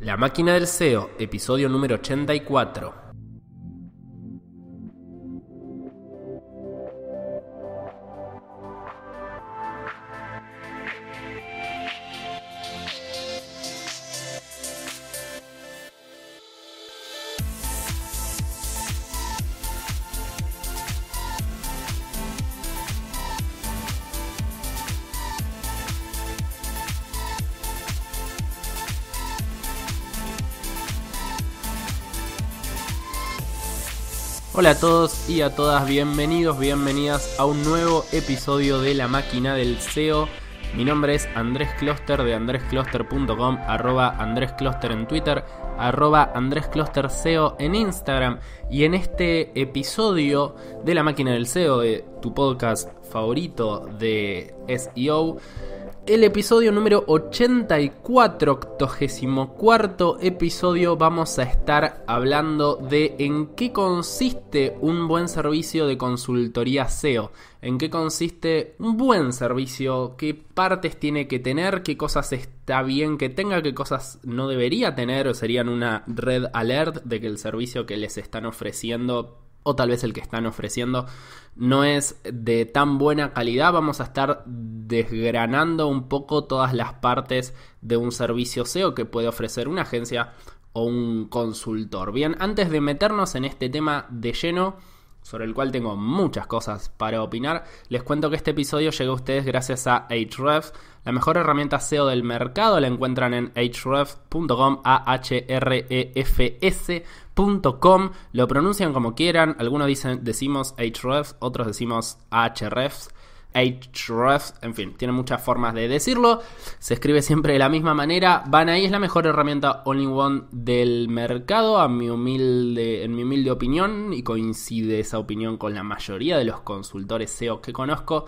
La máquina del SEO, episodio número 84. Hola a todos y a todas, bienvenidos, bienvenidas a un nuevo episodio de La Máquina del SEO. Mi nombre es Andrés Closter de andrescloster.com, @andrescloster en Twitter, @andresclosterseo en Instagram. Y en este episodio de La Máquina del SEO, de tu podcast favorito de SEO, el episodio número 84, 84º episodio, vamos a estar hablando de en qué consiste un buen servicio de consultoría SEO, en qué consiste un buen servicio, qué partes tiene que tener, qué cosas está bien que tenga, qué cosas no debería tener, o serían una red alert de que el servicio que les están ofreciendo, o tal vez el que están ofreciendo, no es de tan buena calidad. Vamos a estar desgranando un poco todas las partes de un servicio SEO que puede ofrecer una agencia o un consultor. Bien, antes de meternos en este tema de lleno, sobre el cual tengo muchas cosas para opinar, les cuento que este episodio llega a ustedes gracias a Ahrefs, la mejor herramienta SEO del mercado. La encuentran en ahrefs.com, ahrefs.com. Lo pronuncian como quieran, algunos decimos Ahrefs, otros decimos Ahrefs. Ahrefs, en fin, tiene muchas formas de decirlo, se escribe siempre de la misma manera. Van ahí, es la mejor herramienta all-in-one del mercado, en mi humilde opinión, y coincide esa opinión con la mayoría de los consultores SEO que conozco.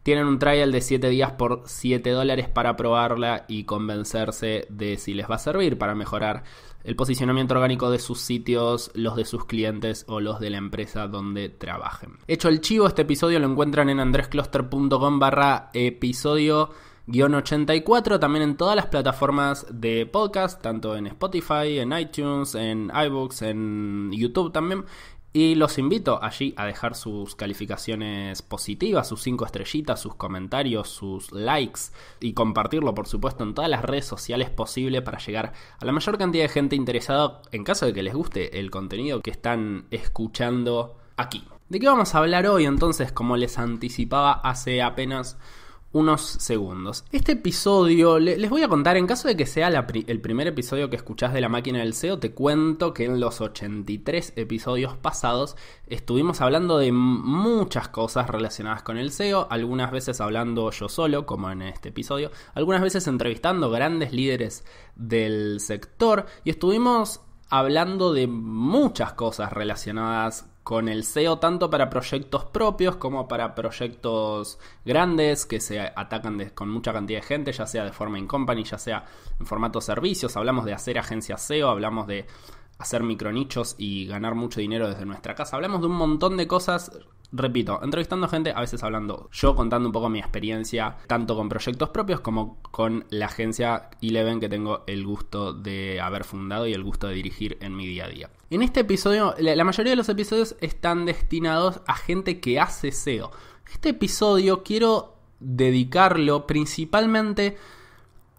Tienen un trial de 7 días por $7 para probarla y convencerse de si les va a servir para mejorar el posicionamiento orgánico de sus sitios, los de sus clientes o los de la empresa donde trabajen. Hecho el chivo, este episodio lo encuentran en andrescloster.com /episodio-84, también en todas las plataformas de podcast, tanto en Spotify, en iTunes, en iBooks, en YouTube también. Y los invito allí a dejar sus calificaciones positivas, sus 5 estrellitas, sus comentarios, sus likes, y compartirlo, por supuesto, en todas las redes sociales posibles para llegar a la mayor cantidad de gente interesada en caso de que les guste el contenido que están escuchando aquí. ¿De qué vamos a hablar hoy entonces? Como les anticipaba hace apenas unos segundos. Este episodio, les voy a contar, en caso de que sea el primer episodio que escuchás de La Máquina del SEO, te cuento que en los 83 episodios pasados estuvimos hablando de muchas cosas relacionadas con el SEO, algunas veces hablando yo solo, como en este episodio, algunas veces entrevistando grandes líderes del sector, y estuvimos hablando de muchas cosas relacionadas con el SEO, tanto para proyectos propios como para proyectos grandes que se atacan con mucha cantidad de gente, ya sea de forma in-company, ya sea en formato servicios. Hablamos de hacer agencias SEO, hablamos de hacer micronichos y ganar mucho dinero desde nuestra casa. Hablamos de un montón de cosas, repito, entrevistando gente, a veces hablando yo, contando un poco mi experiencia, tanto con proyectos propios como con la agencia Eleven que tengo el gusto de haber fundado y el gusto de dirigir en mi día a día. En este episodio, la mayoría de los episodios están destinados a gente que hace SEO. Este episodio quiero dedicarlo principalmente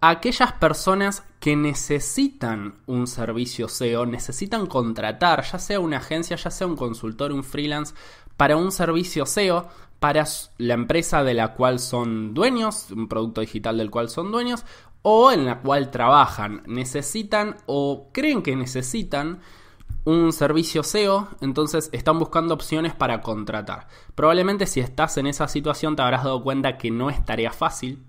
a aquellas personas que necesitan un servicio SEO, necesitan contratar, ya sea una agencia, ya sea un consultor, un freelance, para un servicio SEO, para la empresa de la cual son dueños, un producto digital del cual son dueños, o en la cual trabajan. Necesitan o creen que necesitan un servicio SEO, entonces están buscando opciones para contratar. Probablemente si estás en esa situación te habrás dado cuenta que no es tarea fácil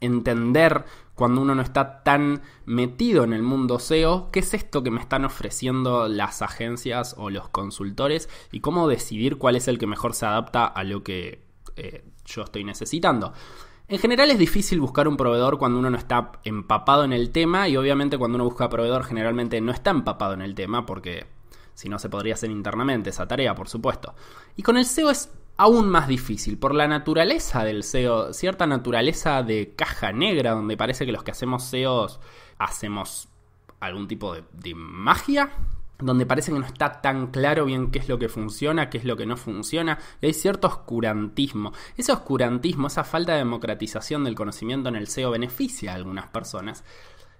entender, cuando uno no está tan metido en el mundo SEO, qué es esto que me están ofreciendo las agencias o los consultores y cómo decidir cuál es el que mejor se adapta a lo que yo estoy necesitando. En general es difícil buscar un proveedor cuando uno no está empapado en el tema, y obviamente cuando uno busca proveedor generalmente no está empapado en el tema, porque si no se podría hacer internamente esa tarea, por supuesto. Y con el SEO es aún más difícil, por la naturaleza del SEO, cierta naturaleza de caja negra, donde parece que los que hacemos SEOs hacemos algún tipo de magia, donde parece que no está tan claro bien qué es lo que funciona, qué es lo que no funciona, y hay cierto oscurantismo. Ese oscurantismo, esa falta de democratización del conocimiento en el SEO beneficia a algunas personas,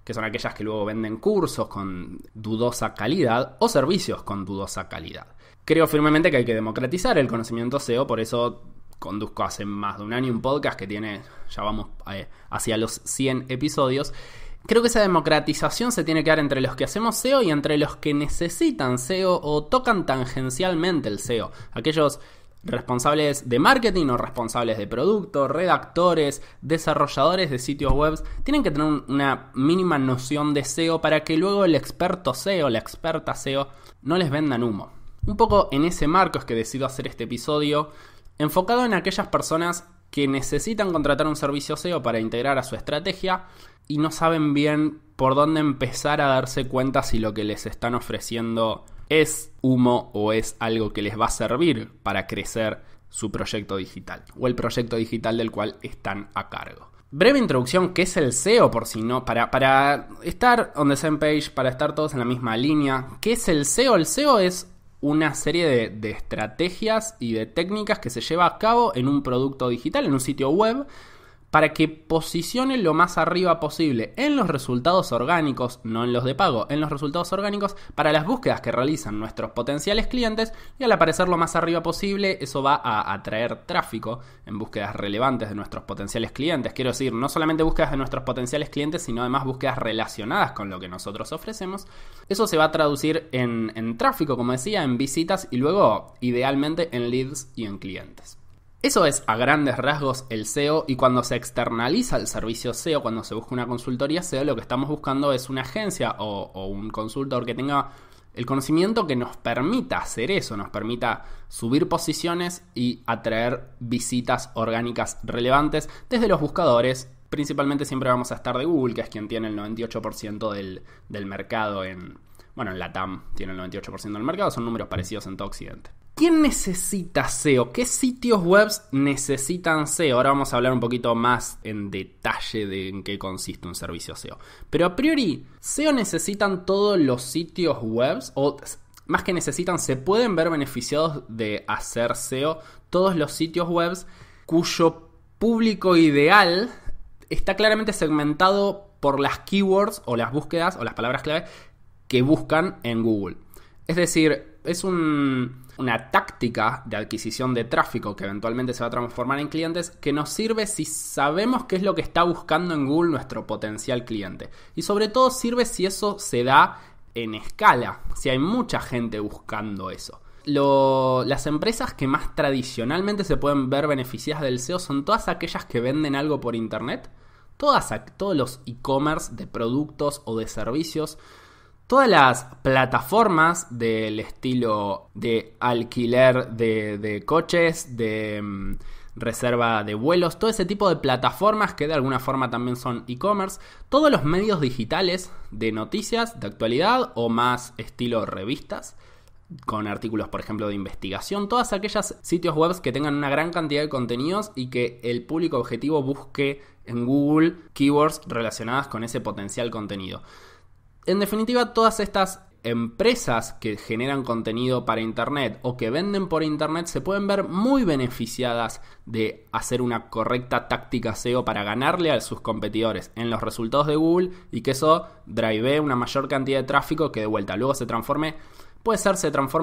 que son aquellas que luego venden cursos con dudosa calidad o servicios con dudosa calidad. Creo firmemente que hay que democratizar el conocimiento SEO, por eso conduzco hace más de un año un podcast que tiene, ya vamos hacia los 100 episodios. Creo que esa democratización se tiene que dar entre los que hacemos SEO y entre los que necesitan SEO o tocan tangencialmente el SEO. Aquellos responsables de marketing o responsables de producto, redactores, desarrolladores de sitios web, tienen que tener una mínima noción de SEO para que luego el experto SEO, la experta SEO, no les vendan humo. Un poco en ese marco es que decido hacer este episodio, enfocado en aquellas personas que necesitan contratar un servicio SEO para integrar a su estrategia y no saben bien por dónde empezar a darse cuenta si lo que les están ofreciendo es humo o es algo que les va a servir para crecer su proyecto digital o el proyecto digital del cual están a cargo. Breve introducción, ¿qué es el SEO? Por si no, para estar on the same page, para estar todos en la misma línea. ¿Qué es el SEO? El SEO es una serie de estrategias y de técnicas que se lleva a cabo en un producto digital, en un sitio web, para que posicione lo más arriba posible en los resultados orgánicos, no en los de pago, en los resultados orgánicos para las búsquedas que realizan nuestros potenciales clientes, y al aparecer lo más arriba posible, eso va a atraer tráfico en búsquedas relevantes de nuestros potenciales clientes. Quiero decir, no solamente búsquedas de nuestros potenciales clientes, sino además búsquedas relacionadas con lo que nosotros ofrecemos. Eso se va a traducir en tráfico, como decía, en visitas y luego, idealmente, en leads y en clientes. Eso es a grandes rasgos el SEO, y cuando se externaliza el servicio SEO, cuando se busca una consultoría SEO, lo que estamos buscando es una agencia o un consultor que tenga el conocimiento que nos permita hacer eso, nos permita subir posiciones y atraer visitas orgánicas relevantes desde los buscadores. Principalmente siempre vamos a estar de Google, que es quien tiene el 98% del mercado en LATAM tiene el 98% del mercado, son números parecidos en todo Occidente. ¿Quién necesita SEO? ¿Qué sitios web necesitan SEO? Ahora vamos a hablar un poquito más en detalle de en qué consiste un servicio SEO. Pero a priori, ¿SEO necesitan todos los sitios web? O más que necesitan, se pueden ver beneficiados de hacer SEO todos los sitios web cuyo público ideal está claramente segmentado por las keywords o las búsquedas o las palabras clave que buscan en Google. Es decir, es una táctica de adquisición de tráfico que eventualmente se va a transformar en clientes, que nos sirve si sabemos qué es lo que está buscando en Google nuestro potencial cliente. Y sobre todo sirve si eso se da en escala, si hay mucha gente buscando eso. Las empresas que más tradicionalmente se pueden ver beneficiadas del SEO son todas aquellas que venden algo por internet, todos los e-commerce de productos o de servicios, todas las plataformas del estilo de alquiler de coches, de reserva de vuelos, todo ese tipo de plataformas que de alguna forma también son e-commerce, todos los medios digitales de noticias, de actualidad o más estilo revistas, con artículos, por ejemplo, de investigación, todas aquellas sitios web que tengan una gran cantidad de contenidos y que el público objetivo busque en Google keywords relacionadas con ese potencial contenido. En definitiva, todas estas empresas que generan contenido para internet o que venden por internet se pueden ver muy beneficiadas de hacer una correcta táctica SEO para ganarle a sus competidores en los resultados de Google, y que eso drivee una mayor cantidad de tráfico que de vuelta luego se transforme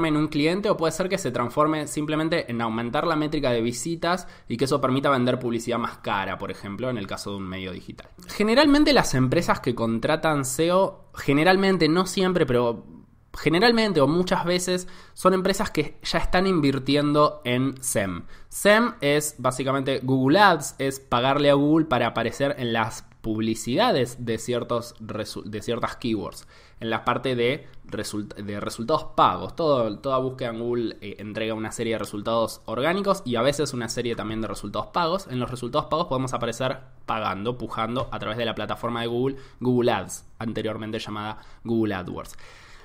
en un cliente, o puede ser que se transforme simplemente en aumentar la métrica de visitas y que eso permita vender publicidad más cara, por ejemplo, en el caso de un medio digital. Generalmente las empresas que contratan SEO, generalmente, no siempre, pero generalmente o muchas veces son empresas que ya están invirtiendo en SEM. SEM es básicamente Google Ads, es pagarle a Google para aparecer en las publicidades de ciertas keywords, en la parte de resultados pagos. Toda búsqueda en Google entrega una serie de resultados orgánicos y a veces una serie también de resultados pagos. En los resultados pagos podemos aparecer pujando a través de la plataforma de Google, Google Ads, anteriormente llamada Google AdWords.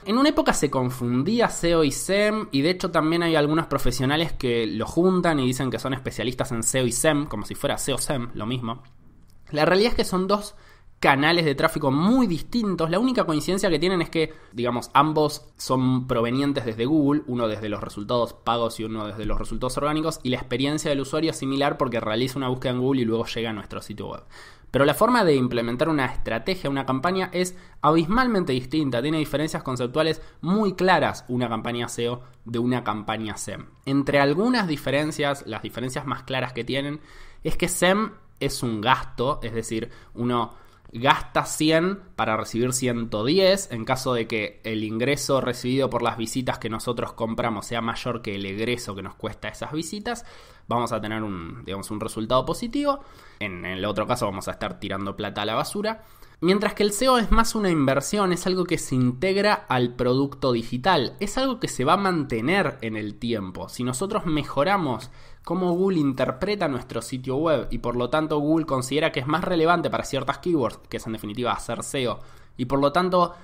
En una época se confundía SEO y SEM, y de hecho también hay algunos profesionales que lo juntan y dicen que son especialistas en SEO y SEM, como si fuera SEO-SEM, lo mismo. La realidad es que son dos canales de tráfico muy distintos. La única coincidencia que tienen es que, digamos, ambos son provenientes desde Google, uno desde los resultados pagos y uno desde los resultados orgánicos, y la experiencia del usuario es similar porque realiza una búsqueda en Google y luego llega a nuestro sitio web. Pero la forma de implementar una estrategia, una campaña, es abismalmente distinta. Tiene diferencias conceptuales muy claras una campaña SEO de una campaña SEM. Entre algunas diferencias, las diferencias más claras que tienen, es que SEM es un gasto, es decir, uno gasta 100 para recibir 110 en caso de que el ingreso recibido por las visitas que nosotros compramos sea mayor que el egreso que nos cuesta esas visitas. Vamos a tener un resultado positivo. En el otro caso vamos a estar tirando plata a la basura. Mientras que el SEO es más una inversión, es algo que se integra al producto digital, es algo que se va a mantener en el tiempo. Si nosotros mejoramos cómo Google interpreta nuestro sitio web y por lo tanto Google considera que es más relevante para ciertas keywords, que es en definitiva hacer SEO, y por lo tanto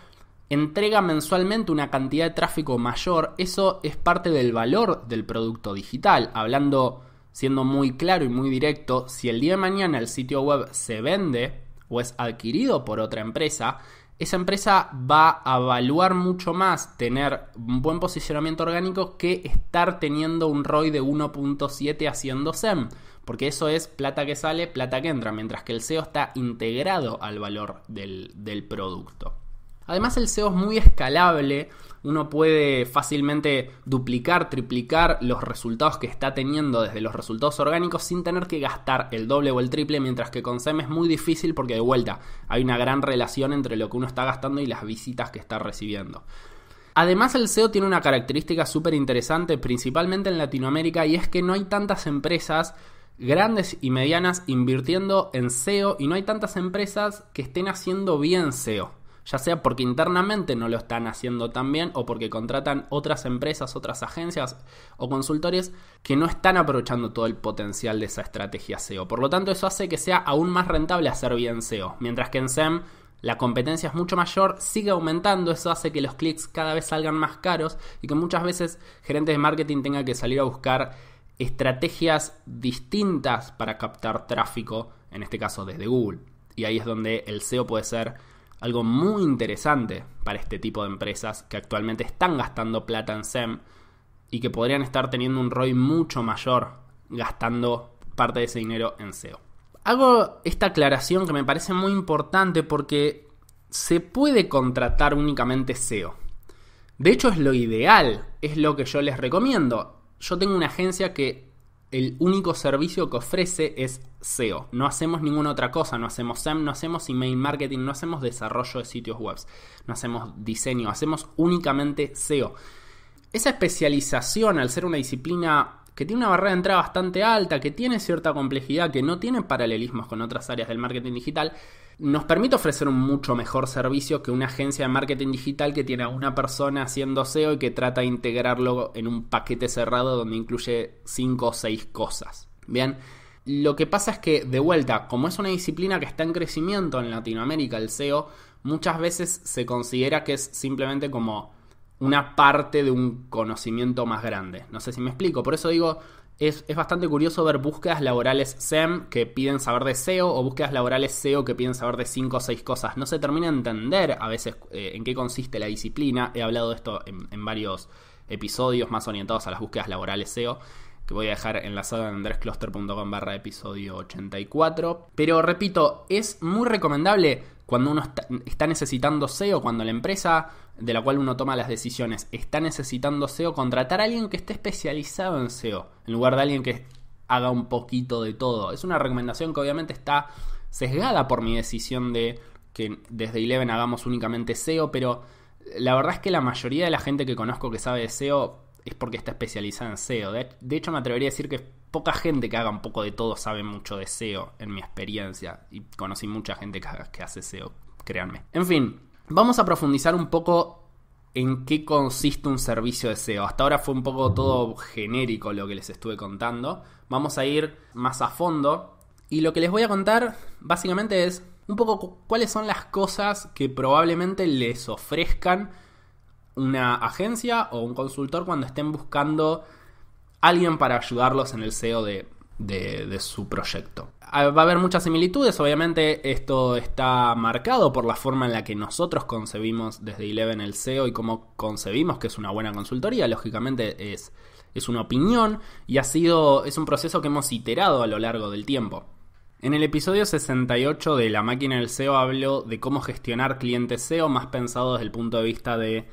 entrega mensualmente una cantidad de tráfico mayor, eso es parte del valor del producto digital. Siendo muy claro y muy directo, si el día de mañana el sitio web se vende o es adquirido por otra empresa, esa empresa va a evaluar mucho más tener un buen posicionamiento orgánico que estar teniendo un ROI de 1.7 haciendo SEM, porque eso es plata que sale, plata que entra, mientras que el SEO está integrado al valor del producto. Además, el SEO es muy escalable. Uno puede fácilmente duplicar, triplicar los resultados que está teniendo desde los resultados orgánicos sin tener que gastar el doble o el triple, mientras que con SEM es muy difícil porque de vuelta hay una gran relación entre lo que uno está gastando y las visitas que está recibiendo. Además, el SEO tiene una característica súper interesante, principalmente en Latinoamérica, y es que no hay tantas empresas grandes y medianas invirtiendo en SEO y no hay tantas empresas que estén haciendo bien SEO. Ya sea porque internamente no lo están haciendo tan bien o porque contratan otras empresas, otras agencias o consultores que no están aprovechando todo el potencial de esa estrategia SEO. Por lo tanto, eso hace que sea aún más rentable hacer bien SEO. Mientras que en SEM la competencia es mucho mayor, sigue aumentando. Eso hace que los clics cada vez salgan más caros y que muchas veces gerentes de marketing tengan que salir a buscar estrategias distintas para captar tráfico, en este caso desde Google. Y ahí es donde el SEO puede ser algo muy interesante para este tipo de empresas que actualmente están gastando plata en SEM y que podrían estar teniendo un ROI mucho mayor gastando parte de ese dinero en SEO. Hago esta aclaración que me parece muy importante porque se puede contratar únicamente SEO. De hecho, es lo ideal, es lo que yo les recomiendo. Yo tengo una agencia que el único servicio que ofrece es SEO. No hacemos ninguna otra cosa, no hacemos SEM, no hacemos email marketing, no hacemos desarrollo de sitios web, no hacemos diseño, hacemos únicamente SEO. Esa especialización, al ser una disciplina que tiene una barrera de entrada bastante alta, que tiene cierta complejidad, que no tiene paralelismos con otras áreas del marketing digital, nos permite ofrecer un mucho mejor servicio que una agencia de marketing digital que tiene a una persona haciendo SEO y que trata de integrarlo en un paquete cerrado donde incluye 5 o 6 cosas. Bien, lo que pasa es que, de vuelta, como es una disciplina que está en crecimiento en Latinoamérica, el SEO, muchas veces se considera que es simplemente como una parte de un conocimiento más grande. No sé si me explico. Por eso digo, es bastante curioso ver búsquedas laborales SEM que piden saber de SEO o búsquedas laborales SEO que piden saber de 5 o 6 cosas. No se termina de entender a veces en qué consiste la disciplina. He hablado de esto en varios episodios más orientados a las búsquedas laborales SEO, que voy a dejar enlazado en andrescloster.com/episodio 84. Pero repito, es muy recomendable cuando uno está necesitando SEO, cuando la empresa de la cual uno toma las decisiones está necesitando SEO, contratar a alguien que esté especializado en SEO, en lugar de alguien que haga un poquito de todo. Es una recomendación que obviamente está sesgada por mi decisión de que desde Eleven hagamos únicamente SEO, pero la verdad es que la mayoría de la gente que conozco que sabe de SEO es porque está especializada en SEO. De hecho, me atrevería a decir que poca gente que haga un poco de todo sabe mucho de SEO, en mi experiencia. Y conocí mucha gente que hace SEO, créanme. En fin, vamos a profundizar un poco en qué consiste un servicio de SEO. Hasta ahora fue un poco todo genérico lo que les estuve contando. Vamos a ir más a fondo. Y lo que les voy a contar básicamente es un poco cuáles son las cosas que probablemente les ofrezcan una agencia o un consultor cuando estén buscando alguien para ayudarlos en el SEO de su proyecto. Va a haber muchas similitudes, obviamente esto está marcado por la forma en la que nosotros concebimos desde Eleven el SEO y cómo concebimos que es una buena consultoría. Lógicamente es una opinión y es un proceso que hemos iterado a lo largo del tiempo. En el episodio 68 de La Máquina del SEO hablo de cómo gestionar clientes SEO, más pensado desde el punto de vista de,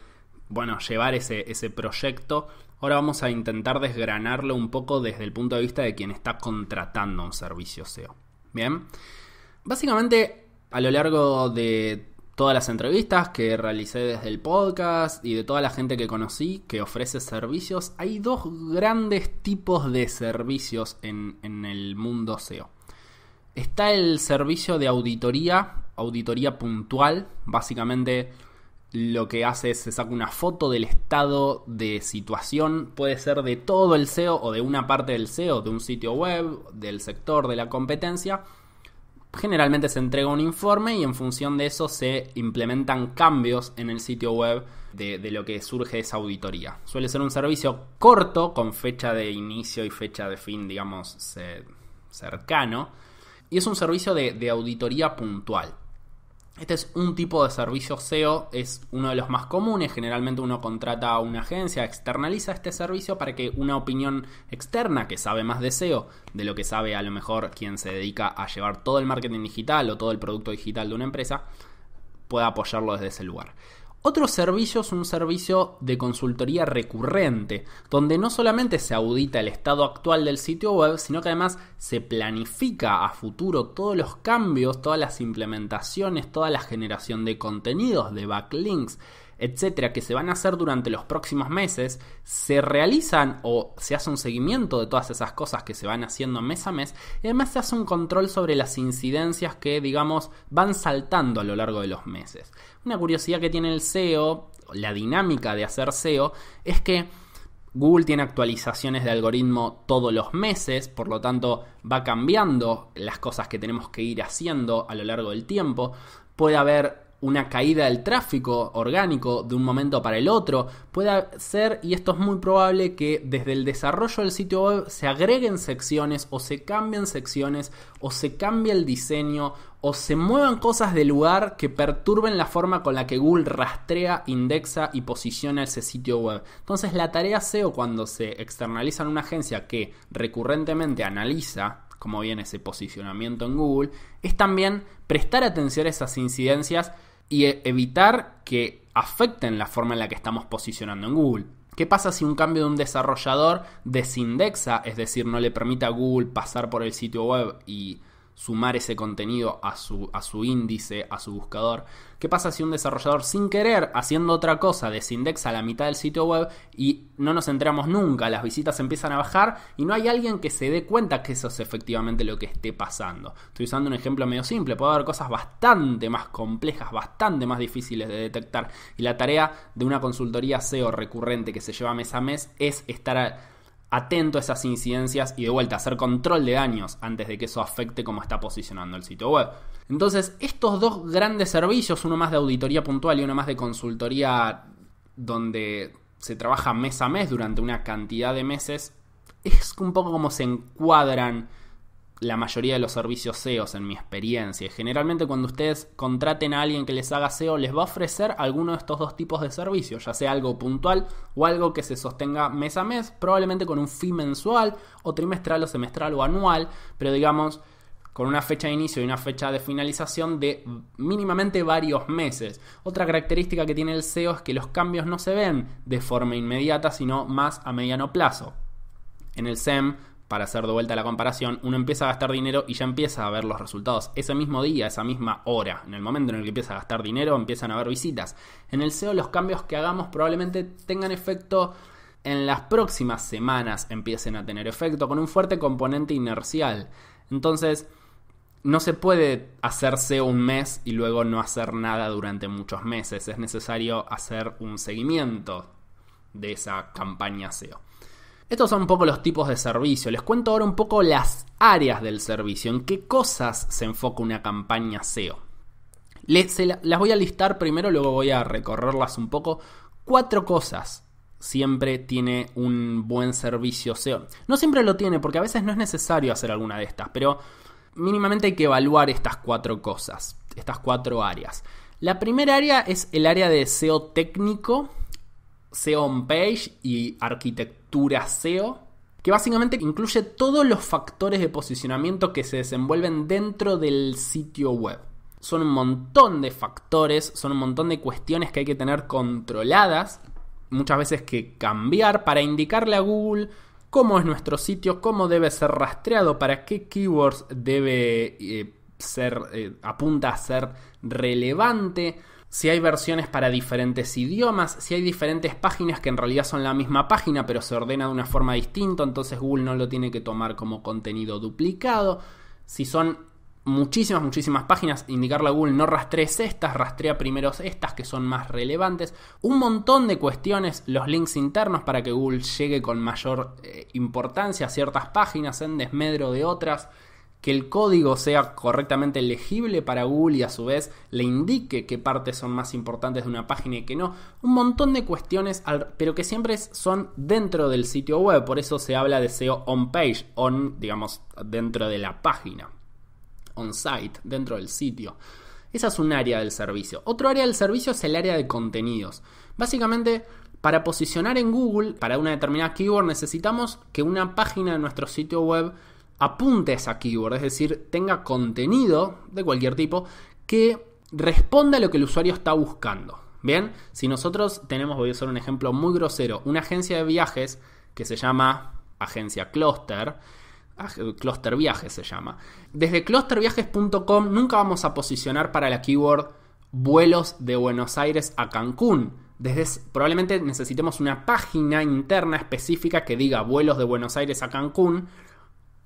llevar ese proyecto. Ahora vamos a intentar desgranarlo un poco desde el punto de vista de quien está contratando un servicio SEO. Bien, básicamente a lo largo de todas las entrevistas que realicé desde el podcast y de toda la gente que conocí que ofrece servicios, hay dos grandes tipos de servicios en el mundo SEO. Está el servicio de auditoría puntual. Básicamente lo que hace es se saca una foto del estado de situación, puede ser de todo el SEO o de una parte del SEO, de un sitio web, del sector, de la competencia. Generalmente se entrega un informe y en función de eso se implementan cambios en el sitio web de lo que surge de esa auditoría. Suele ser un servicio corto, con fecha de inicio y fecha de fin, digamos, cercano. Y es un servicio de auditoría puntual. Este es un tipo de servicio SEO, es uno de los más comunes. Generalmente uno contrata a una agencia, externaliza este servicio para que una opinión externa que sabe más de SEO, de lo que sabe a lo mejor quien se dedica a llevar todo el marketing digital o todo el producto digital de una empresa, pueda apoyarlo desde ese lugar. Otro servicio es un servicio de consultoría recurrente, donde no solamente se audita el estado actual del sitio web, sino que además se planifica a futuro todos los cambios, todas las implementaciones, toda la generación de contenidos, de backlinks, etcétera, que se van a hacer durante los próximos meses. Se realizan o se hace un seguimiento de todas esas cosas que se van haciendo mes a mes, y además se hace un control sobre las incidencias que, digamos, van saltando a lo largo de los meses. Una curiosidad que tiene el SEO, la dinámica de hacer SEO, es que Google tiene actualizaciones de algoritmo todos los meses, por lo tanto va cambiando las cosas que tenemos que ir haciendo a lo largo del tiempo. Puede haber una caída del tráfico orgánico de un momento para el otro. Puede ser, y esto es muy probable, que desde el desarrollo del sitio web se agreguen secciones o se cambien secciones o se cambie el diseño o se muevan cosas del lugar que perturben la forma con la que Google rastrea, indexa y posiciona ese sitio web. Entonces la tarea SEO, cuando se externaliza en una agencia que recurrentemente analiza cómo viene ese posicionamiento en Google, es también prestar atención a esas incidencias y evitar que afecten la forma en la que estamos posicionando en Google. ¿Qué pasa si un cambio de un desarrollador desindexa, es decir, no le permite a Google pasar por el sitio web y sumar ese contenido a su índice, a su buscador? ¿Qué pasa si un desarrollador, sin querer, haciendo otra cosa, desindexa la mitad del sitio web y no nos enteramos nunca? Las visitas empiezan a bajar y no hay alguien que se dé cuenta que eso es efectivamente lo que esté pasando. Estoy usando un ejemplo medio simple. Puede haber cosas bastante más complejas, bastante más difíciles de detectar, y la tarea de una consultoría SEO recurrente que se lleva mes a mes es estar atento a esas incidencias y de vuelta hacer control de daños antes de que eso afecte cómo está posicionando el sitio web. Entonces, estos dos grandes servicios, uno más de auditoría puntual y uno más de consultoría donde se trabaja mes a mes durante una cantidad de meses, es un poco como se encuadran la mayoría de los servicios SEOs en mi experiencia. Generalmente cuando ustedes contraten a alguien que les haga SEO, les va a ofrecer alguno de estos dos tipos de servicios, ya sea algo puntual o algo que se sostenga mes a mes, probablemente con un fee mensual o trimestral o semestral o anual, pero digamos con una fecha de inicio y una fecha de finalización de mínimamente varios meses. Otra característica que tiene el SEO es que los cambios no se ven de forma inmediata, sino más a mediano plazo. En el SEM, para hacer de vuelta la comparación, uno empieza a gastar dinero y ya empieza a ver los resultados ese mismo día, esa misma hora. En el momento en el que empieza a gastar dinero, empiezan a haber visitas. En el SEO, los cambios que hagamos probablemente tengan efecto en las próximas semanas, empiecen a tener efecto, con un fuerte componente inercial. Entonces, no se puede hacer SEO un mes y luego no hacer nada durante muchos meses. Es necesario hacer un seguimiento de esa campaña SEO. Estos son un poco los tipos de servicio. Les cuento ahora un poco las áreas del servicio. ¿En qué cosas se enfoca una campaña SEO? Las voy a listar primero, luego voy a recorrerlas un poco. 4 cosas siempre tiene un buen servicio SEO. No siempre lo tiene, porque a veces no es necesario hacer alguna de estas, pero Mínimamente hay que evaluar estas 4 cosas, estas 4 áreas. La primera área es el área de SEO técnico, SEO on page y arquitectura SEO, que básicamente incluye todos los factores de posicionamiento que se desenvuelven dentro del sitio web. Son un montón de factores, son un montón de cuestiones que hay que tener controladas, muchas veces que cambiar para indicarle a Google cómo es nuestro sitio, cómo debe ser rastreado, para qué keywords debe apunta a ser relevante, si hay versiones para diferentes idiomas, si hay diferentes páginas que en realidad son la misma página pero se ordena de una forma distinta, entonces Google no lo tiene que tomar como contenido duplicado. Si son muchísimas páginas, indicarle a Google no rastrees estas, rastrea primero estas que son más relevantes. Un montón de cuestiones, los links internos para que Google llegue con mayor importancia a ciertas páginas en desmedro de otras. Que el código sea correctamente legible para Google y a su vez le indique qué partes son más importantes de una página y qué no. Un montón de cuestiones, pero que siempre son dentro del sitio web. Por eso se habla de SEO on page, digamos, dentro de la página. On site, dentro del sitio. Esa es un área del servicio. Otro área del servicio es el área de contenidos. Básicamente, para posicionar en Google, para una determinada keyword, necesitamos que una página de nuestro sitio web apunte a esa keyword, es decir, tenga contenido de cualquier tipo que responda a lo que el usuario está buscando. Bien, si nosotros tenemos, voy a usar un ejemplo muy grosero, una agencia de viajes que se llama Agencia Cluster Viajes se llama. Desde clusterviajes.com nunca vamos a posicionar para la keyword vuelos de Buenos Aires a Cancún. Probablemente necesitemos una página interna específica que diga vuelos de Buenos Aires a Cancún,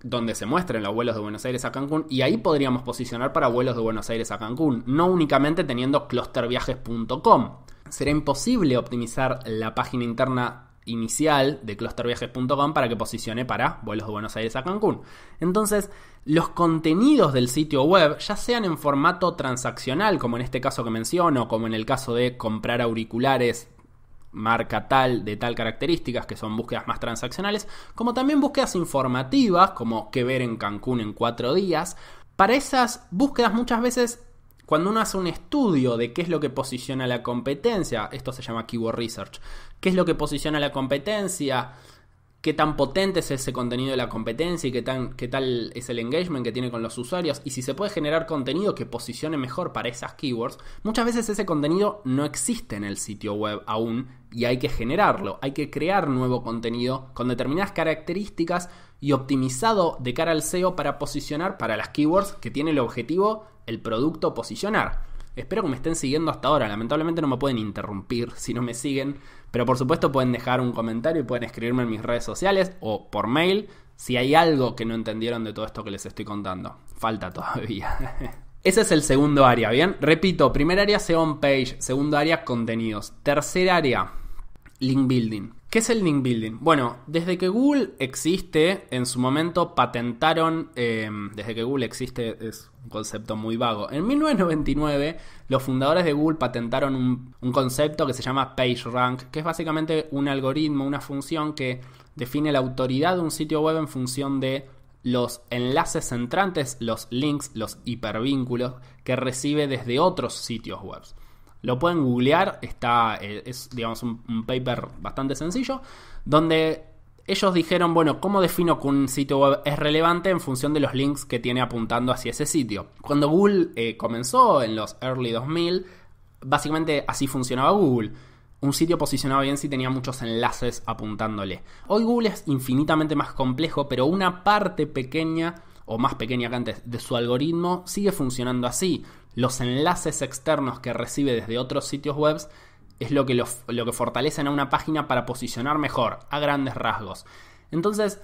donde se muestren los vuelos de Buenos Aires a Cancún, y ahí podríamos posicionar para vuelos de Buenos Aires a Cancún, no únicamente teniendo clusterviajes.com. Será imposible optimizar la página interna inicial de clusterviajes.com para que posicione para vuelos de Buenos Aires a Cancún. Entonces, los contenidos del sitio web, ya sean en formato transaccional, como en este caso que menciono, como en el caso de comprar auriculares marca tal, de tal características, que son búsquedas más transaccionales, como también búsquedas informativas, como qué ver en Cancún en 4 días. Para esas búsquedas muchas veces, cuando uno hace un estudio de qué es lo que posiciona la competencia, esto se llama keyword research, qué es lo que posiciona la competencia, qué tan potente es ese contenido de la competencia y qué tal es el engagement que tiene con los usuarios, y si se puede generar contenido que posicione mejor para esas keywords. Muchas veces ese contenido no existe en el sitio web aún y hay que generarlo, hay que crear nuevo contenido con determinadas características y optimizado de cara al SEO para posicionar para las keywords que tiene el objetivo el producto posicionar. Espero que me estén siguiendo hasta ahora. Lamentablemente no me pueden interrumpir si no me siguen, pero por supuesto pueden dejar un comentario y pueden escribirme en mis redes sociales o por mail si hay algo que no entendieron de todo esto que les estoy contando. Falta todavía. Ese es el segundo área, ¿bien? Repito, primer área SEO on page, segundo área contenidos, tercer área link building. ¿Qué es el link building? Bueno, desde que Google existe, en su momento patentaron, desde que Google existe es un concepto muy vago. En 1999, los fundadores de Google patentaron un concepto que se llama PageRank, que es básicamente un algoritmo, una función que define la autoridad de un sitio web en función de los enlaces entrantes, los links, los hipervínculos que recibe desde otros sitios web. Lo pueden googlear, es digamos un paper bastante sencillo, donde ellos dijeron, bueno, ¿cómo defino que un sitio web es relevante en función de los links que tiene apuntando hacia ese sitio? Cuando Google comenzó en los early 2000, básicamente así funcionaba Google. Un sitio posicionaba bien si tenía muchos enlaces apuntándole. Hoy Google es infinitamente más complejo, pero una parte pequeña, o más pequeña que antes, de su algoritmo sigue funcionando así. Los enlaces externos que recibe desde otros sitios web es lo que fortalecen a una página para posicionar mejor, a grandes rasgos. Entonces,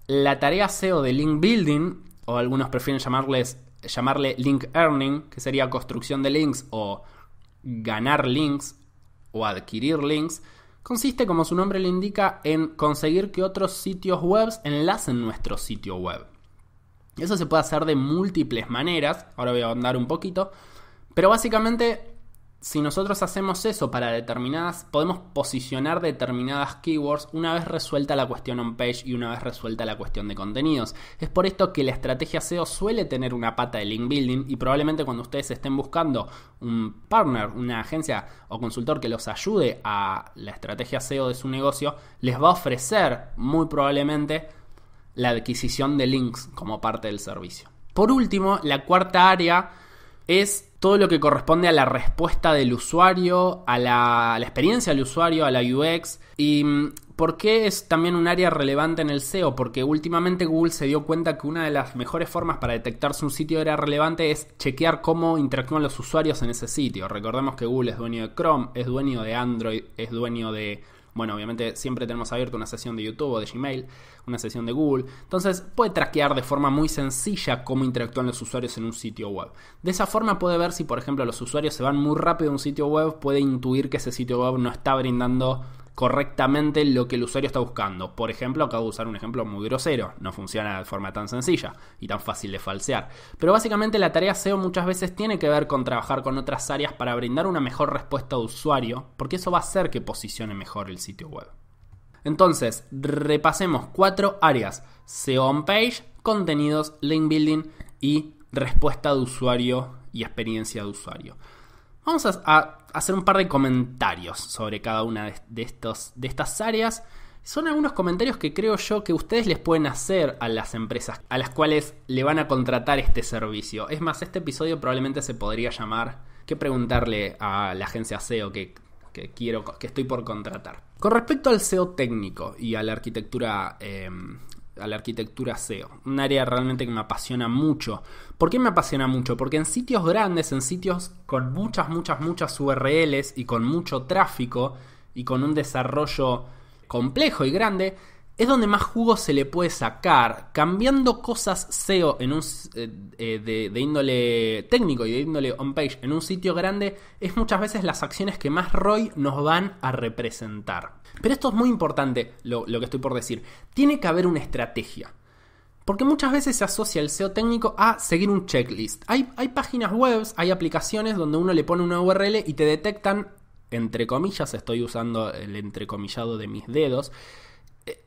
la tarea SEO de link building, o algunos prefieren llamarle link earning, que sería construcción de links o ganar links o adquirir links, consiste, como su nombre le indica, en conseguir que otros sitios web enlacen nuestro sitio web. Eso se puede hacer de múltiples maneras, ahora voy a ahondar un poquito, pero básicamente si nosotros hacemos eso para podemos posicionar determinadas keywords una vez resuelta la cuestión on-page y una vez resuelta la cuestión de contenidos. Es por esto que la estrategia SEO suele tener una pata de link building, y probablemente cuando ustedes estén buscando un partner, una agencia o consultor que los ayude a la estrategia SEO de su negocio, les va a ofrecer muy probablemente la adquisición de links como parte del servicio. Por último, la cuarta área es todo lo que corresponde a la respuesta del usuario, a la experiencia del usuario, a la UX. ¿Y por qué es también un área relevante en el SEO? Porque últimamente Google se dio cuenta que una de las mejores formas para detectar si un sitio era relevante es chequear cómo interactúan los usuarios en ese sitio. Recordemos que Google es dueño de Chrome, es dueño de Android, es dueño de... Bueno, obviamente siempre tenemos abierto una sesión de YouTube o de Gmail, una sesión de Google. Entonces puede traquear de forma muy sencilla cómo interactúan los usuarios en un sitio web. De esa forma puede ver si, por ejemplo, los usuarios se van muy rápido a un sitio web, puede intuir que ese sitio web no está brindando correctamente lo que el usuario está buscando. Por ejemplo, acabo de usar un ejemplo muy grosero, no funciona de forma tan sencilla y tan fácil de falsear. Pero básicamente la tarea SEO muchas veces tiene que ver con trabajar con otras áreas para brindar una mejor respuesta al usuario, porque eso va a hacer que posicione mejor el sitio web. Entonces, repasemos 4 áreas: SEO on page, contenidos, link building y respuesta de usuario y experiencia de usuario. Vamos a hacer un par de comentarios sobre cada una de estas áreas. Son algunos comentarios que creo yo que ustedes les pueden hacer a las empresas a las cuales le van a contratar este servicio. Es más, este episodio probablemente se podría llamar ¿qué preguntarle a la agencia SEO que estoy por contratar? Con respecto al SEO técnico y a la arquitectura SEO, un área realmente que me apasiona mucho. ¿Por qué me apasiona mucho? Porque en sitios grandes, en sitios con muchas URLs y con mucho tráfico y con un desarrollo complejo y grande, es donde más jugo se le puede sacar. Cambiando cosas SEO de índole técnico y de índole on-page en un sitio grande es muchas veces las acciones que más ROI nos van a representar. Pero esto es muy importante, lo que estoy por decir. Tiene que haber una estrategia. Porque muchas veces se asocia el SEO técnico a seguir un checklist. Hay páginas web, hay aplicaciones donde uno le pone una URL y te detectan, entre comillas, estoy usando el entrecomillado de mis dedos,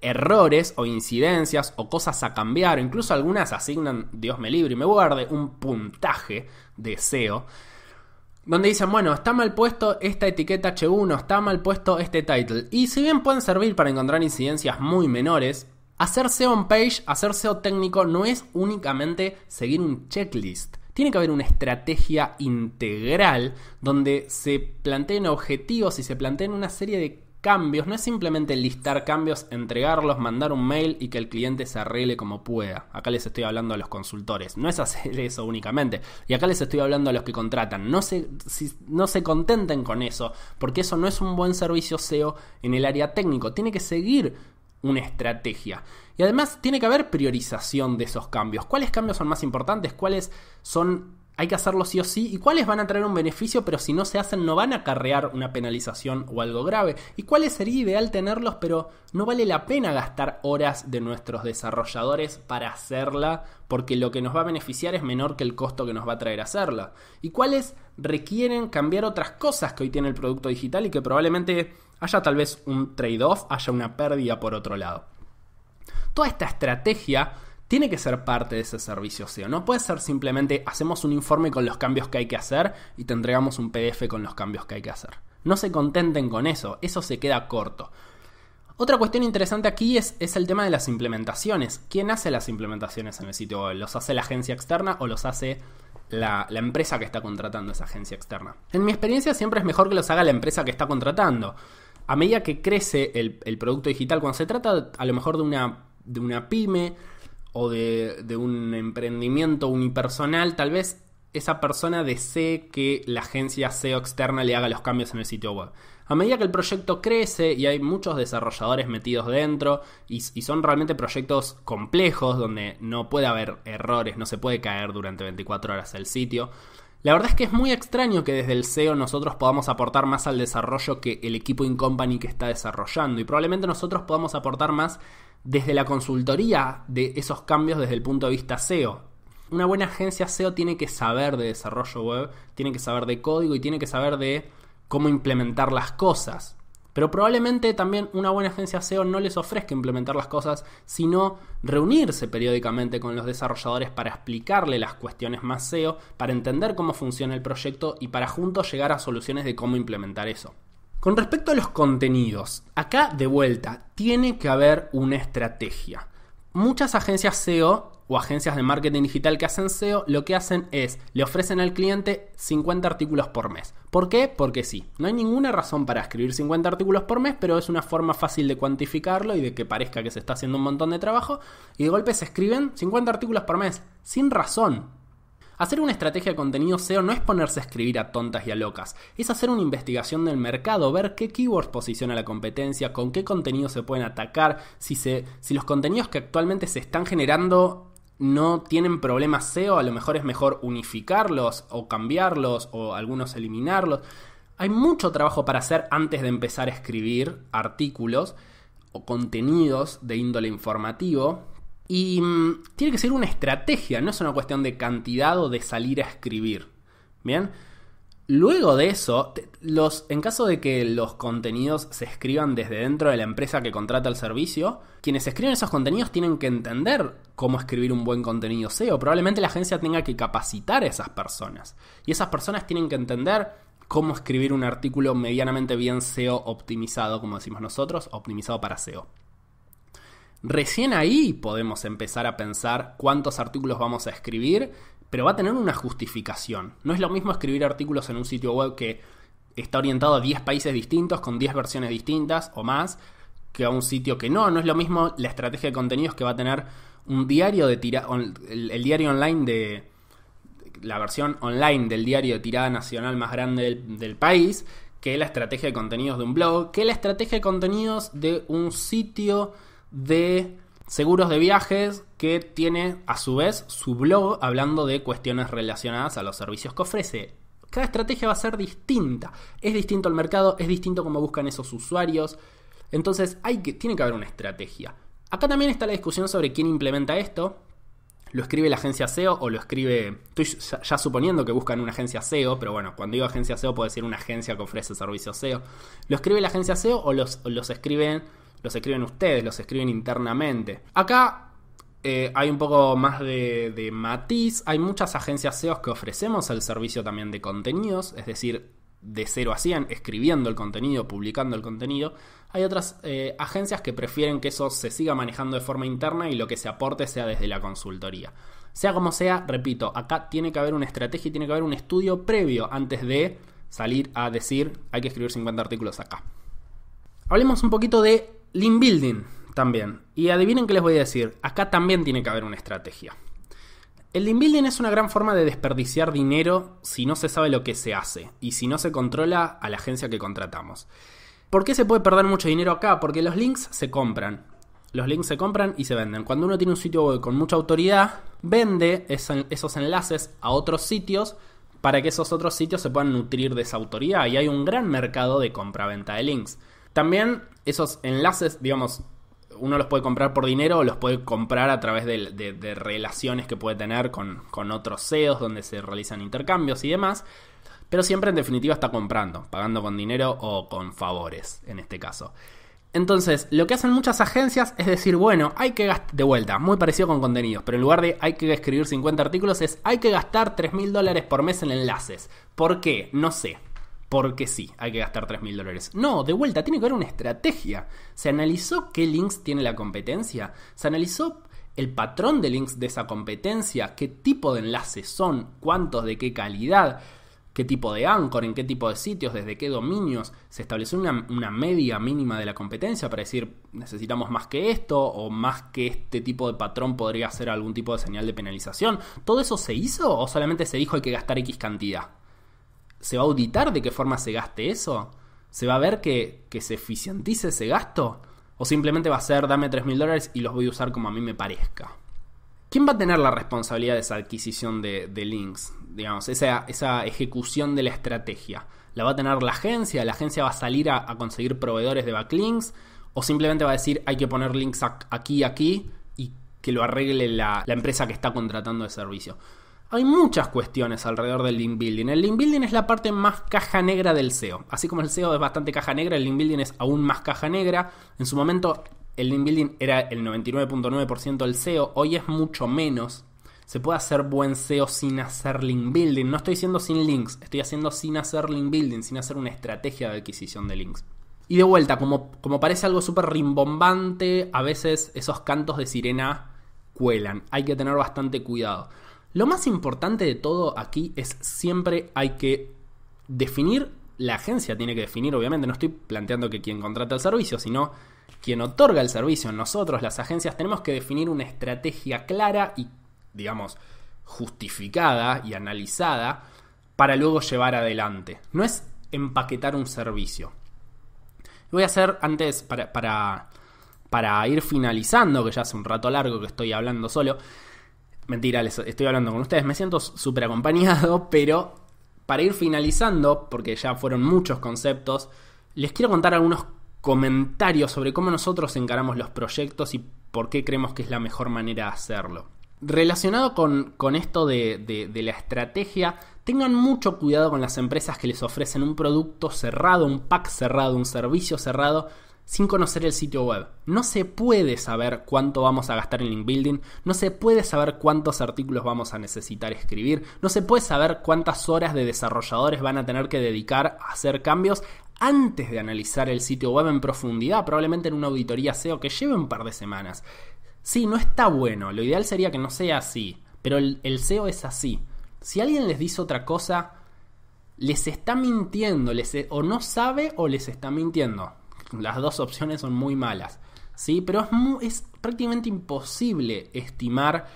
errores o incidencias o cosas a cambiar. Incluso algunas asignan, Dios me libre y me guarde, un puntaje de SEO. Donde dicen, bueno, está mal puesto esta etiqueta H1, está mal puesto este title. Y si bien pueden servir para encontrar incidencias muy menores, hacer SEO on page, hacer SEO técnico no es únicamente seguir un checklist. Tiene que haber una estrategia integral donde se planteen objetivos y se planteen una serie de cambios. No es simplemente listar cambios, entregarlos, mandar un mail y que el cliente se arregle como pueda. Acá les estoy hablando a los consultores. No es hacer eso únicamente. Y acá les estoy hablando a los que contratan. No se contenten con eso, porque eso no es un buen servicio SEO en el área técnico. Tiene que seguir una estrategia. Y además tiene que haber priorización de esos cambios. ¿Cuáles cambios son más importantes? ¿Cuáles hay que hacerlos sí o sí? ¿Y cuáles van a traer un beneficio, pero si no se hacen no van a acarrear una penalización o algo grave? ¿Y cuáles sería ideal tenerlos, pero no vale la pena gastar horas de nuestros desarrolladores para hacerla, porque lo que nos va a beneficiar es menor que el costo que nos va a traer hacerla? ¿Y cuáles requieren cambiar otras cosas que hoy tiene el producto digital y que probablemente haya tal vez un trade-off, haya una pérdida por otro lado? Toda esta estrategia tiene que ser parte de ese servicio SEO. No puede ser simplemente hacemos un informe con los cambios que hay que hacer y te entregamos un PDF con los cambios que hay que hacer. No se contenten con eso se queda corto. Otra cuestión interesante aquí es el tema de las implementaciones. ¿Quién hace las implementaciones en el sitio web? ¿Los hace la agencia externa o los hace la empresa que está contratando esa agencia externa? En mi experiencia siempre es mejor que los haga la empresa que está contratando. A medida que crece el producto digital, cuando se trata a lo mejor de una pyme o de un emprendimiento unipersonal, tal vez esa persona desee que la agencia SEO externa le haga los cambios en el sitio web. A medida que el proyecto crece y hay muchos desarrolladores metidos dentro y son realmente proyectos complejos donde no puede haber errores, no se puede caer durante 24 horas el sitio, la verdad es que es muy extraño que desde el SEO nosotros podamos aportar más al desarrollo que el equipo in company que está desarrollando, y probablemente nosotros podamos aportar más desde la consultoría de esos cambios desde el punto de vista SEO. Una buena agencia SEO tiene que saber de desarrollo web, tiene que saber de código y tiene que saber de cómo implementar las cosas. Pero probablemente también una buena agencia SEO no les ofrezca implementar las cosas, sino reunirse periódicamente con los desarrolladores para explicarle las cuestiones más SEO, para entender cómo funciona el proyecto y para juntos llegar a soluciones de cómo implementar eso. Con respecto a los contenidos, acá de vuelta tiene que haber una estrategia. Muchas agencias SEO o agencias de marketing digital que hacen SEO, lo que hacen es, le ofrecen al cliente 50 artículos por mes. ¿Por qué? Porque sí. No hay ninguna razón para escribir 50 artículos por mes, pero es una forma fácil de cuantificarlo y de que parezca que se está haciendo un montón de trabajo. Y de golpe se escriben 50 artículos por mes, sin razón. Hacer una estrategia de contenido SEO no es ponerse a escribir a tontas y a locas, es hacer una investigación del mercado, ver qué keywords posiciona la competencia, con qué contenidos se pueden atacar, si los contenidos que actualmente se están generando no tienen problemas SEO, a lo mejor es mejor unificarlos o cambiarlos o algunos eliminarlos. Hay mucho trabajo para hacer antes de empezar a escribir artículos o contenidos de índole informativo. Y tiene que ser una estrategia, no es una cuestión de cantidad o de salir a escribir. Bien, luego de eso, en caso de que los contenidos se escriban desde dentro de la empresa que contrata el servicio, quienes escriben esos contenidos tienen que entender cómo escribir un buen contenido SEO. Probablemente la agencia tenga que capacitar a esas personas. Y esas personas tienen que entender cómo escribir un artículo medianamente bien SEO optimizado, como decimos nosotros, optimizado para SEO. Recién ahí podemos empezar a pensar cuántos artículos vamos a escribir, pero va a tener una justificación. No es lo mismo escribir artículos en un sitio web que está orientado a 10 países distintos, con 10 versiones distintas o más, que a un sitio que no es lo mismo la estrategia de contenidos que va a tener un diario de el diario online de la versión online del diario de tirada nacional más grande del país, que la estrategia de contenidos de un blog, que la estrategia de contenidos de un sitio de seguros de viajes que tiene a su vez su blog hablando de cuestiones relacionadas a los servicios que ofrece. Cada estrategia va a ser distinta. Es distinto el mercado, es distinto cómo buscan esos usuarios. Entonces tiene que haber una estrategia. Acá también está la discusión sobre quién implementa esto. ¿Lo escribe la agencia SEO o lo escribe...? Estoy ya suponiendo que buscan una agencia SEO, pero bueno, cuando digo agencia SEO puedo decir una agencia que ofrece servicios SEO. ¿Lo escribe la agencia SEO o los escriben ustedes, los escriben internamente? Acá hay un poco más de matiz. Hay muchas agencias SEO que ofrecemos el servicio también de contenidos, es decir, de 0 a 100, escribiendo el contenido, publicando el contenido. Hay otras agencias que prefieren que eso se siga manejando de forma interna y lo que se aporte sea desde la consultoría. Sea como sea, repito, acá tiene que haber una estrategia y tiene que haber un estudio previo antes de salir a decir hay que escribir 50 artículos acá. Hablemos un poquito de link building también. Y adivinen qué les voy a decir. Acá también tiene que haber una estrategia. El link building es una gran forma de desperdiciar dinero si no se sabe lo que se hace y si no se controla a la agencia que contratamos. ¿Por qué se puede perder mucho dinero acá? Porque los links se compran. Los links se compran y se venden. Cuando uno tiene un sitio web con mucha autoridad, vende esos enlaces a otros sitios para que esos otros sitios se puedan nutrir de esa autoridad. Y hay un gran mercado de compra-venta de links. También esos enlaces, digamos, uno los puede comprar por dinero o los puede comprar a través de relaciones que puede tener con otros SEOs donde se realizan intercambios y demás. Pero siempre en definitiva está comprando, pagando con dinero o con favores en este caso. Entonces, lo que hacen muchas agencias es decir, bueno, hay que gastar, de vuelta, muy parecido con contenidos, pero en lugar de hay que escribir 50 artículos es hay que gastar $3.000 por mes en enlaces. ¿Por qué? No sé. Porque sí, hay que gastar $3.000. No, de vuelta, tiene que haber una estrategia. Se analizó qué links tiene la competencia. Se analizó el patrón de links de esa competencia. Qué tipo de enlaces son. Cuántos, de qué calidad. Qué tipo de anchor, en qué tipo de sitios, desde qué dominios. Se estableció una media mínima de la competencia para decir necesitamos más que esto o más que este tipo de patrón podría ser algún tipo de señal de penalización. ¿Todo eso se hizo o solamente se dijo hay que gastar X cantidad? ¿Se va a auditar de qué forma se gaste eso? ¿Se va a ver que se eficientice ese gasto? ¿O simplemente va a ser dame $3.000 y los voy a usar como a mí me parezca? ¿Quién va a tener la responsabilidad de esa adquisición de links? Digamos, esa ejecución de la estrategia. ¿La va a tener la agencia? ¿La agencia va a salir a conseguir proveedores de backlinks? ¿O simplemente va a decir hay que poner links aquí y que lo arregle la empresa que está contratando el servicio. Hay muchas cuestiones alrededor del link building. El link building es la parte más caja negra del SEO. Así como el SEO es bastante caja negra, el link building es aún más caja negra. En su momento el link building era el 99.9% del SEO. Hoy es mucho menos. Se puede hacer buen SEO sin hacer link building. No estoy diciendo sin links, estoy haciendo sin hacer link building, sin hacer una estrategia de adquisición de links. Y de vuelta, como parece algo súper rimbombante, a veces esos cantos de sirena cuelan. Hay que tener bastante cuidado. Lo más importante de todo aquí es siempre hay que definir, la agencia tiene que definir, obviamente no estoy planteando que quien contrata el servicio, sino quien otorga el servicio. Nosotros, las agencias, tenemos que definir una estrategia clara y, digamos, justificada y analizada para luego llevar adelante. No es empaquetar un servicio. Voy a hacer antes, para ir finalizando, que ya hace un rato largo que estoy hablando solo. Mentira, les estoy hablando con ustedes, me siento súper acompañado, pero para ir finalizando, porque ya fueron muchos conceptos, les quiero contar algunos comentarios sobre cómo nosotros encaramos los proyectos y por qué creemos que es la mejor manera de hacerlo. Relacionado con esto de la estrategia, tengan mucho cuidado con las empresas que les ofrecen un producto cerrado, un pack cerrado, un servicio cerrado, sin conocer el sitio web. No se puede saber cuánto vamos a gastar en link building, no se puede saber cuántos artículos vamos a necesitar escribir, no se puede saber cuántas horas de desarrolladores van a tener que dedicar a hacer cambios antes de analizar el sitio web en profundidad, probablemente en una auditoría SEO que lleve un par de semanas. Sí, no está bueno, lo ideal sería que no sea así, pero el SEO es así. Si alguien les dice otra cosa, les está mintiendo, o no sabe o les está mintiendo. Las dos opciones son muy malas, ¿sí? Pero es prácticamente imposible estimar,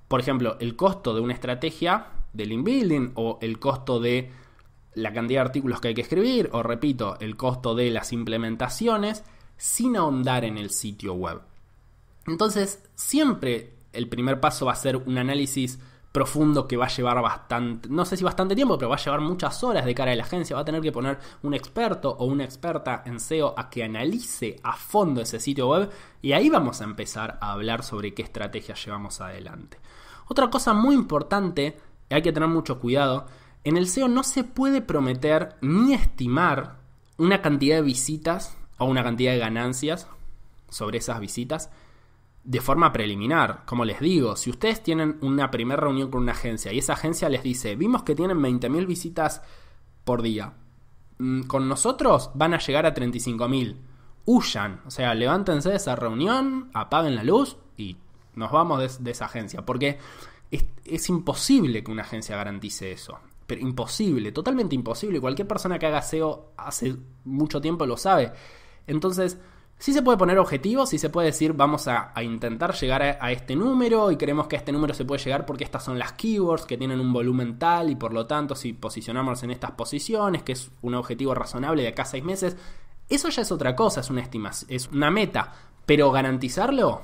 por ejemplo, el costo de una estrategia de link building o el costo de la cantidad de artículos que hay que escribir o, repito, el costo de las implementaciones sin ahondar en el sitio web. Entonces, siempre el primer paso va a ser un análisis profundo que va a llevar bastante, no sé si bastante tiempo, pero va a llevar muchas horas de cara a la agencia. Va a tener que poner un experto o una experta en SEO a que analice a fondo ese sitio web y ahí vamos a empezar a hablar sobre qué estrategia llevamos adelante. Otra cosa muy importante, hay que tener mucho cuidado, en el SEO no se puede prometer ni estimar una cantidad de visitas o una cantidad de ganancias sobre esas visitas de forma preliminar. Como les digo, si ustedes tienen una primera reunión con una agencia y esa agencia les dice, vimos que tienen 20.000 visitas por día, con nosotros van a llegar a 35.000, huyan, o sea, levántense de esa reunión, apaguen la luz y nos vamos de esa agencia, porque es imposible que una agencia garantice eso, pero imposible, totalmente imposible. Cualquier persona que haga SEO hace mucho tiempo lo sabe. Entonces, sí se puede poner objetivos, sí se puede decir vamos a intentar llegar a este número y creemos que a este número se puede llegar porque estas son las keywords que tienen un volumen tal y por lo tanto si posicionamos en estas posiciones, que es un objetivo razonable de acá a 6 meses, eso ya es otra cosa, es una estimación, es una meta, pero garantizarlo,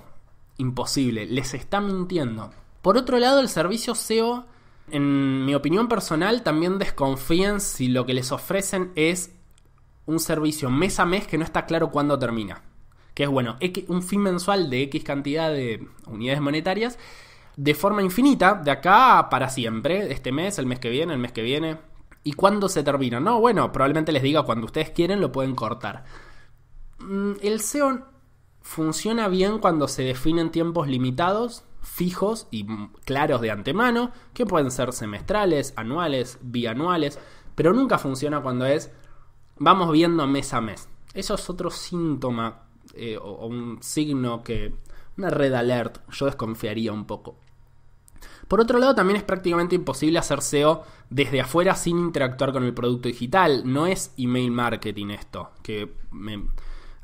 imposible, les está mintiendo. Por otro lado, el servicio SEO, en mi opinión personal, también desconfíen si lo que les ofrecen es un servicio mes a mes que no está claro cuándo termina. Que es, bueno, un fin mensual de X cantidad de unidades monetarias de forma infinita, de acá para siempre, este mes, el mes que viene. ¿Y cuándo se termina? No, bueno, probablemente les diga cuando ustedes quieren lo pueden cortar. El SEO funciona bien cuando se definen tiempos limitados, fijos y claros de antemano, que pueden ser semestrales, anuales, bianuales, pero nunca funciona cuando vamos viendo mes a mes. Eso es otro síntoma o un signo una red alert, yo desconfiaría un poco. Por otro lado, también es prácticamente imposible hacer SEO desde afuera sin interactuar con el producto digital. No es email marketing esto, que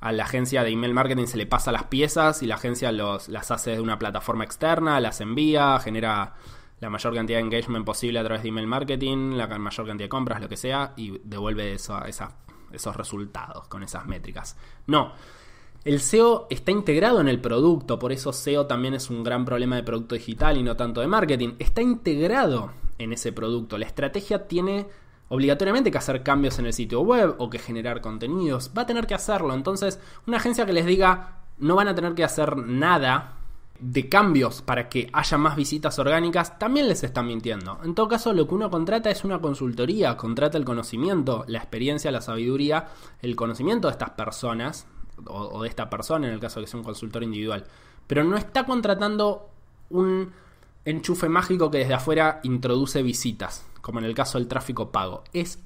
a la agencia de email marketing se le pasa las piezas y la agencia las hace de una plataforma externa, las envía, genera la mayor cantidad de engagement posible a través de email marketing, la mayor cantidad de compras, lo que sea, y devuelve esos resultados con esas métricas. No, el SEO está integrado en el producto, por eso SEO también es un gran problema de producto digital y no tanto de marketing. Está integrado en ese producto. La estrategia tiene obligatoriamente que hacer cambios en el sitio web o que generar contenidos. Va a tener que hacerlo. Entonces, una agencia que les diga no van a tener que hacer nada, de cambios para que haya más visitas orgánicas, también les están mintiendo. En todo caso, lo que uno contrata es una consultoría, contrata el conocimiento, la experiencia, la sabiduría, el conocimiento de estas personas, o de esta persona en el caso de que sea un consultor individual. Pero no está contratando un enchufe mágico que desde afuera introduce visitas, como en el caso del tráfico pago. Es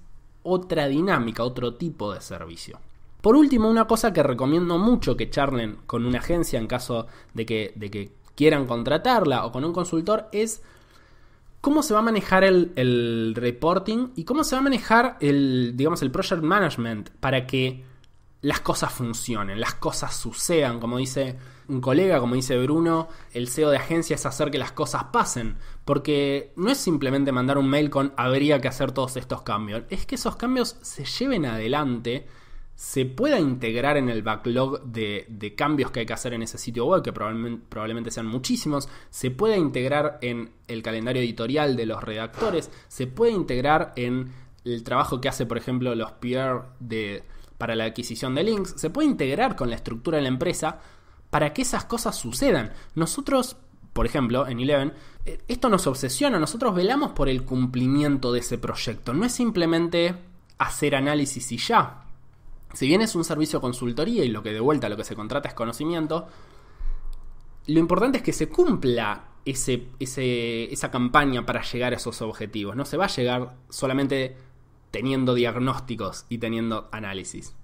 otra dinámica, otro tipo de servicio. Por último, una cosa que recomiendo mucho que charlen con una agencia en caso de que quieran contratarla o con un consultor es cómo se va a manejar el reporting y cómo se va a manejar el project management para que las cosas funcionen, las cosas sucedan. Como dice un colega, como dice Bruno, el CEO de agencia es hacer que las cosas pasen, porque no es simplemente mandar un mail con habría que hacer todos estos cambios, es que esos cambios se lleven adelante, se pueda integrar en el backlog de cambios que hay que hacer en ese sitio web, que probablemente sean muchísimos, se pueda integrar en el calendario editorial de los redactores, se puede integrar en el trabajo que hace, por ejemplo, los PR para la adquisición de links, se puede integrar con la estructura de la empresa para que esas cosas sucedan. Nosotros, por ejemplo, en Eleven, esto nos obsesiona, nosotros velamos por el cumplimiento de ese proyecto, no es simplemente hacer análisis y ya. Si bien es un servicio de consultoría y lo que se contrata es conocimiento, lo importante es que se cumpla esa campaña para llegar a esos objetivos. No se va a llegar solamente teniendo diagnósticos y teniendo análisis.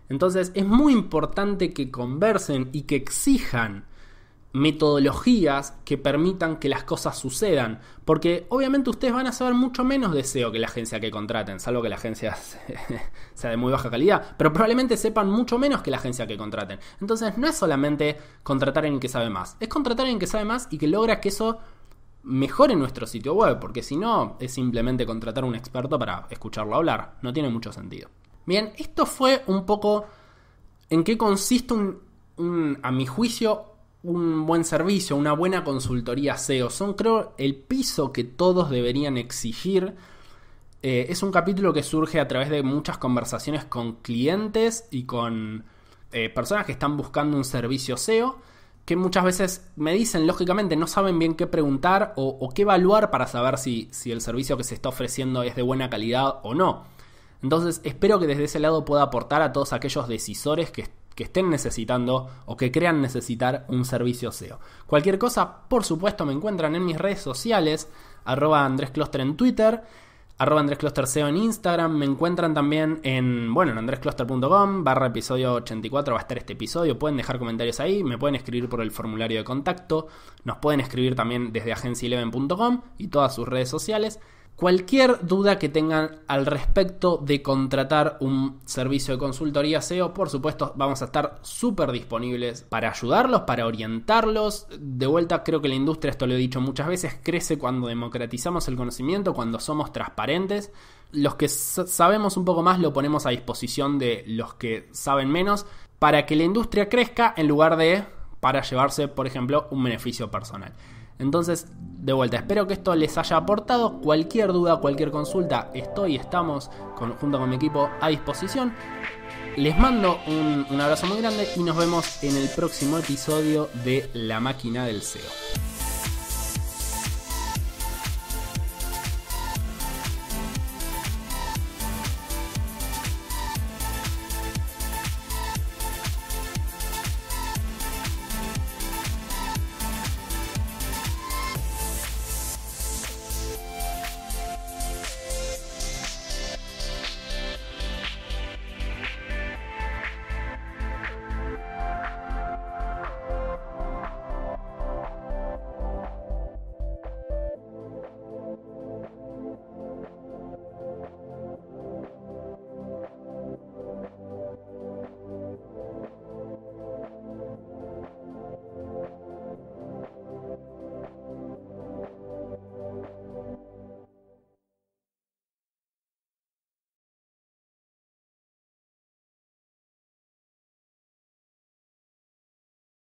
Entonces es muy importante que conversen y que exijan metodologías que permitan que las cosas sucedan, porque obviamente ustedes van a saber mucho menos de SEO que la agencia que contraten, salvo que la agencia sea de muy baja calidad, pero probablemente sepan mucho menos que la agencia que contraten. Entonces no es solamente contratar a alguien que sabe más, es contratar a alguien que sabe más y que logra que eso mejore nuestro sitio web, porque si no es simplemente contratar a un experto para escucharlo hablar, no tiene mucho sentido. Bien, esto fue un poco en qué consiste a mi juicio, un buen servicio, una buena consultoría SEO. Son, creo, el piso que todos deberían exigir. Es un capítulo que surge a través de muchas conversaciones con clientes y con personas que están buscando un servicio SEO, que muchas veces me dicen, lógicamente, no saben bien qué preguntar o qué evaluar para saber si el servicio que se está ofreciendo es de buena calidad o no. Entonces espero que desde ese lado pueda aportar a todos aquellos decisores que estén necesitando o que crean necesitar un servicio SEO. Cualquier cosa, por supuesto, me encuentran en mis redes sociales, @AndresCloster en Twitter, @AndresClosterSEO en Instagram. Me encuentran también en andrescloster.com/episodio 84 va a estar este episodio. Pueden dejar comentarios ahí, me pueden escribir por el formulario de contacto, nos pueden escribir también desde agencia11.com y todas sus redes sociales. Cualquier duda que tengan al respecto de contratar un servicio de consultoría SEO, por supuesto, vamos a estar súper disponibles para ayudarlos, para orientarlos. De vuelta, creo que la industria, esto lo he dicho muchas veces, crece cuando democratizamos el conocimiento, cuando somos transparentes. Los que sabemos un poco más lo ponemos a disposición de los que saben menos para que la industria crezca en lugar de para llevarse, por ejemplo, un beneficio personal. Entonces, de vuelta, espero que esto les haya aportado. Cualquier duda, cualquier consulta, estamos junto con mi equipo a disposición. Les mando un abrazo muy grande y nos vemos en el próximo episodio de La Máquina del SEO.